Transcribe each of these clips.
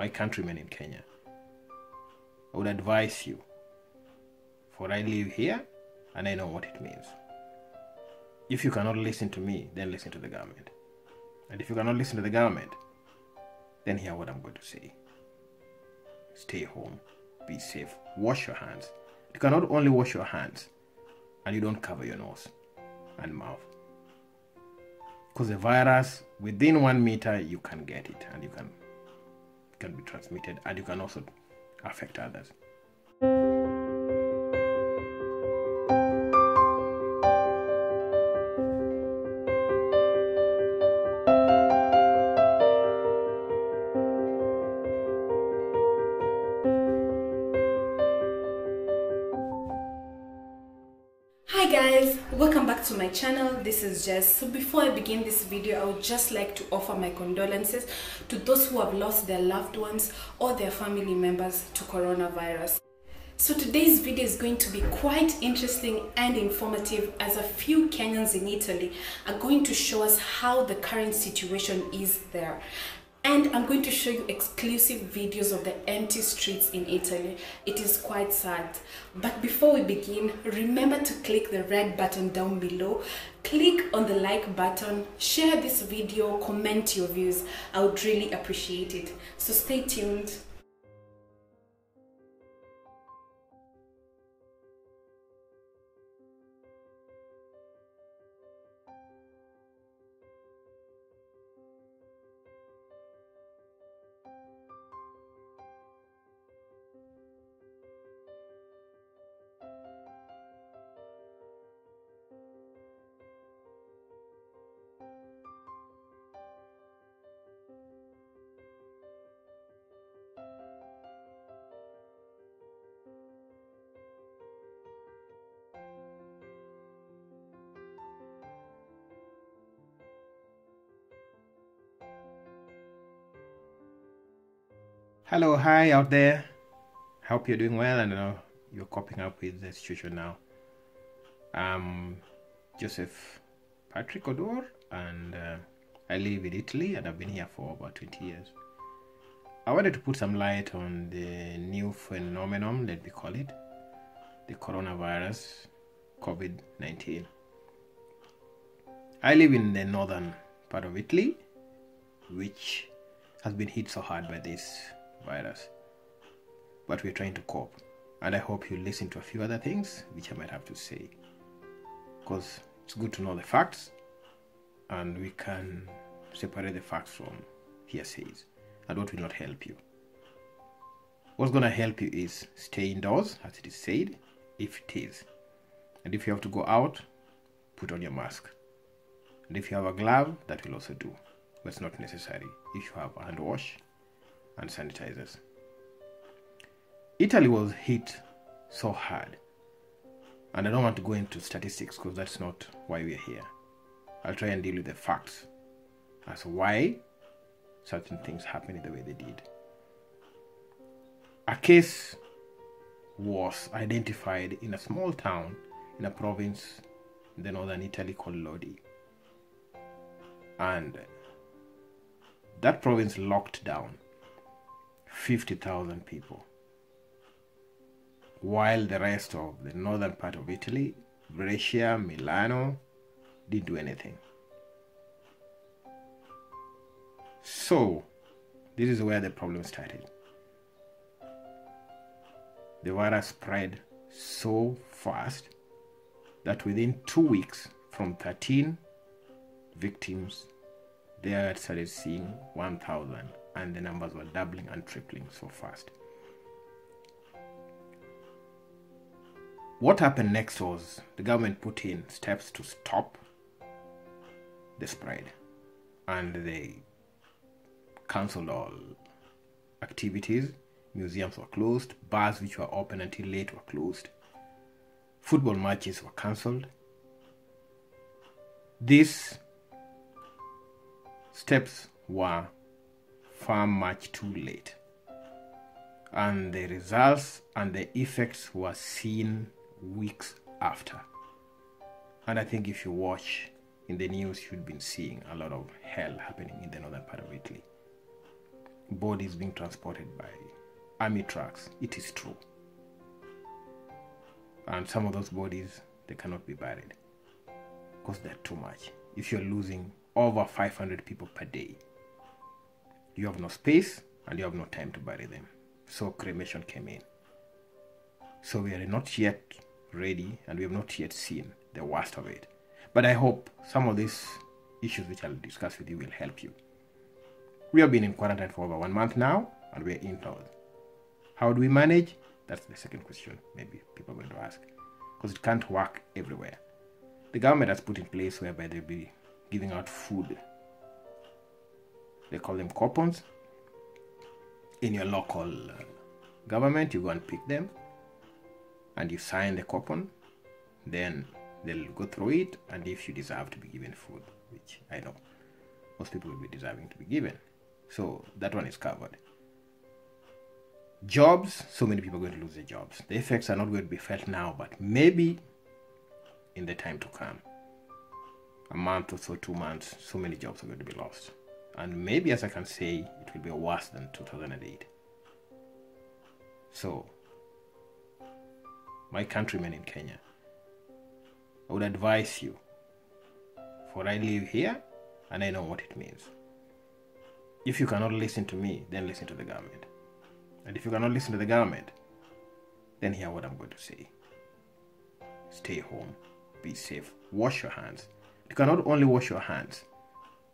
my countrymen in Kenya, I would advise you, for I live here and I know what it means. If you cannot listen to me, then listen to the government. And if you cannot listen to the government, then hear what I'm going to say. Stay home, be safe, wash your hands. You cannot only wash your hands and you don't cover your nose and mouth. Because the virus, within 1 meter, you can get it and you can be transmitted, and you can also affect others. Hi guys, welcome back to my channel. This is Jess. So before I begin this video, I would just like to offer my condolences to those who have lost their loved ones or their family members to coronavirus. So today's video is going to be quite interesting and informative, as a few Kenyans in Italy are going to show us how the current situation is there. And I'm going to show you exclusive videos of the empty streets in Italy. It is quite sad. But before we begin, remember to click the red button down below. Click on the like button, share this video, comment your views. I would really appreciate it. So stay tuned. Hello, hi out there. Hope you're doing well and you're coping up with the situation now. I'm Joseph Patrick Odor, and I live in Italy, and I've been here for about 20 years. I wanted to put some light on the new phenomenon, let me call it, the coronavirus, COVID-19. I live in the northern part of Italy, which has been hit so hard by this virus, but we're trying to cope, and I hope you listen to a few other things which I might have to say, because it's good to know the facts and we can separate the facts from hearsays and what will not help you. What's going to help you is stay indoors, as it is said, if it is, and if you have to go out, put on your mask, and if you have a glove, that will also do, but it's not necessary if you have a hand wash and sanitizers. Italy was hit so hard, and I don't want to go into statistics because that's not why we're here. I'll try and deal with the facts as to why certain things happened the way they did. A case was identified in a small town in a province in the northern Italy called Lodi, and that province locked down 50,000 people, while the rest of the northern part of Italy, Brescia, Milano, didn't do anything. So this is where the problem started. The virus spread so fast that within 2 weeks, from 13 victims, they had started seeing 1,000, and the numbers were doubling and tripling so fast. What happened next was the government put in steps to stop the spread, and they cancelled all activities. Museums were closed, bars which were open until late were closed, football matches were cancelled. These steps were far much too late, and the results and the effects were seen weeks after. And I think if you watch in the news, you've been seeing a lot of hell happening in the northern part of Italy. bodies being transported by army trucks. It is true. And some of those bodies, they cannot be buried because they're too much. If you're losing over 500 people per day, you have no space and you have no time to bury them. So cremation came in. So we are not yet ready and we have not yet seen the worst of it. But I hope some of these issues which I'll discuss with you will help you. We have been in quarantine for over 1 month now and we're indoors. How do we manage? That's the second question maybe people are going to ask. Because it can't work everywhere. The government has put in place whereby they'll be giving out food. They call them coupons. In your local government, you go and pick them and you sign the coupon. Then they'll go through it, and if you deserve to be given food, which I know most people will be deserving to be given, so that one is covered. Jobs, so many people are going to lose their jobs. The effects are not going to be felt now, but maybe in the time to come, a month or so, 2 months, so many jobs are going to be lost. And maybe, as I can say, it will be worse than 2008. So, my countrymen in Kenya, I would advise you, for I live here and I know what it means. If you cannot listen to me, then listen to the government. And if you cannot listen to the government, then hear what I'm going to say. Stay home, be safe, wash your hands. You cannot only wash your hands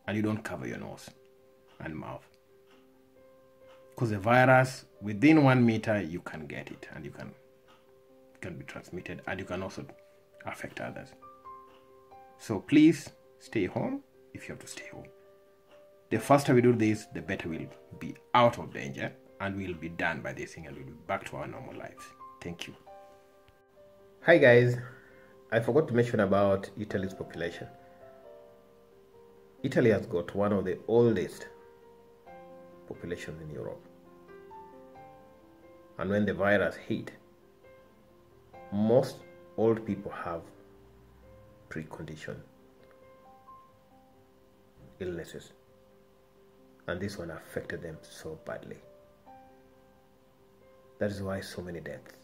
and you don't cover your nose and mouth. Because the virus, within 1 meter, you can get it and you can be transmitted, and you can also affect others. So please stay home if you have to stay home. The faster we do this, the better we'll be out of danger and we'll be done by this thing and we'll be back to our normal lives. Thank you. Hi guys, I forgot to mention about Italy's population. Italy has got one of the oldest populations in Europe. And when the virus hit, most old people have preconditioned illnesses, and this one affected them so badly. That is why so many deaths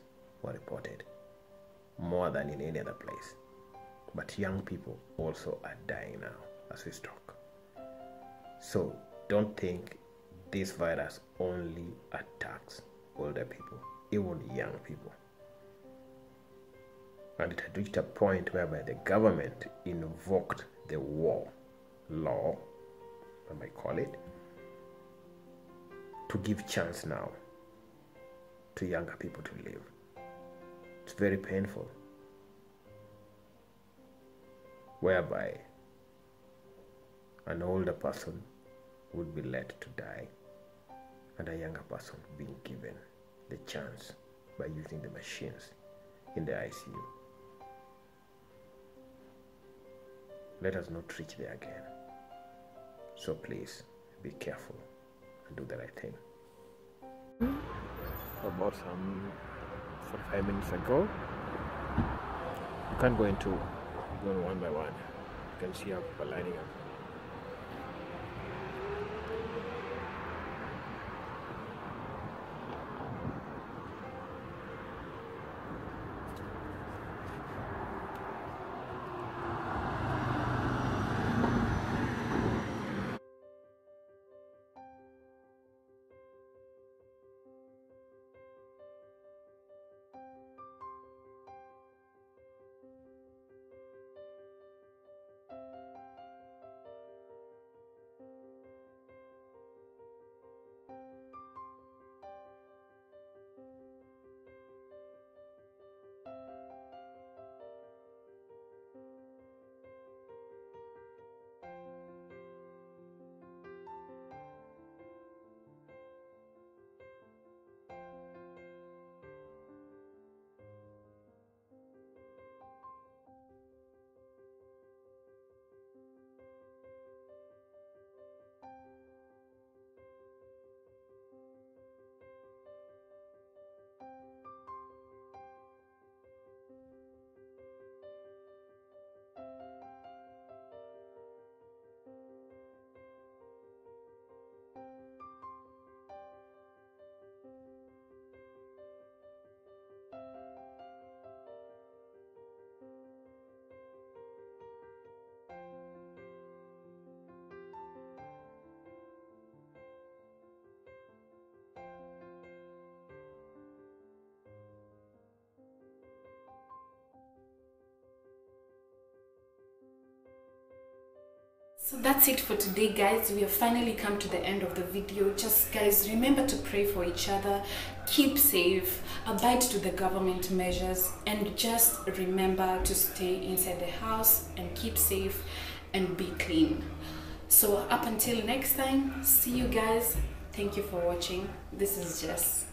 were reported, more than in any other place. But young people also are dying now as we talk. So don't think this virus only attacks older people, even young people. And it had reached a point whereby the government invoked the war law, I might call it, to give chance now to younger people to live. It's very painful, whereby an older person would be let to die and a younger person being given the chance by using the machines in the ICU. Let us not reach there again. So please be careful and do the right thing. About some 45 minutes ago, you can't go into going one by one. You can see how people are lining up. So that's it for today, guys. We have finally come to the end of the video. Just guys, remember to pray for each other, keep safe, abide to the government measures, and just remember to stay inside the house and keep safe and be clean. So up until next time, see you guys. Thank you for watching. This is Jess.